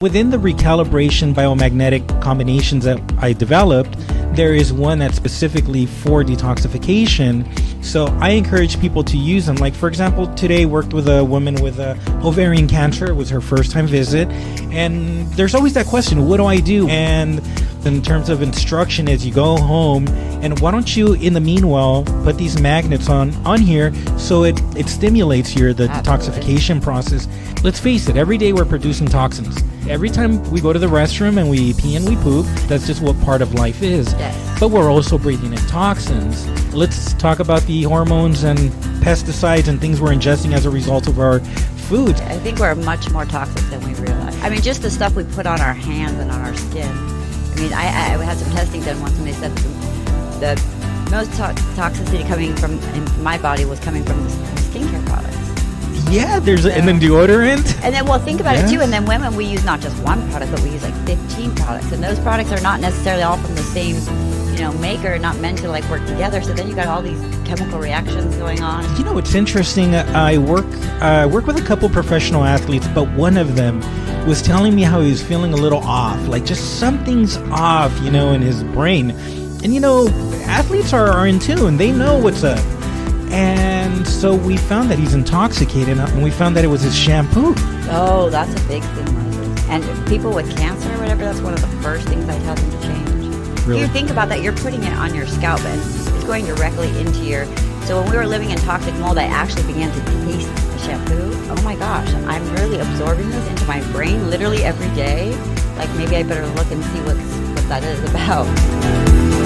Within the recalibration biomagnetic combinations that I developed, there is one that's specifically for detoxification. So I encourage people to use them. Like, for example, today worked with a woman with ovarian cancer. It was her first time visit. And there's always that question, what do I do? And in terms of instruction is you go home and why don't you, in the meanwhile, put these magnets on here so it stimulates the detoxification process. Let's face it, every day we're producing toxins. Every time we go to the restroom and we pee and we poop, that's just what part of life is. Yes. But we're also breathing in toxins. Let's talk about the hormones and pesticides and things we're ingesting as a result of our food. I think we're much more toxic than we realize. I mean, just the stuff we put on our hands and on our skin. I mean, I had some testing done once and they said the most toxicity coming from in my body was coming from the skincare products. Yeah, and then deodorant. And then, well, think about it too. And then women, we use not just one product, but we use like 15 products. And those products are not necessarily all from the same, maker, not meant to like work together. So then you got all these chemical reactions going on. It's interesting. I work with a couple professional athletes, but one of them was telling me how he was feeling a little off, like just something's off, in his brain. And athletes are in tune. They know what's up. And so we found that he's intoxicated, and we found that it was his shampoo. Oh, that's a big thing, Leslie. And people with cancer or whatever, that's one of the first things I tell them to change. Really? If you think about that, you're putting it on your scalp, and it's going directly into your... So when we were living in toxic mold, I actually began to taste the shampoo. Oh my gosh, I'm really absorbing this into my brain literally every day. Like, maybe I better look and see what that is about.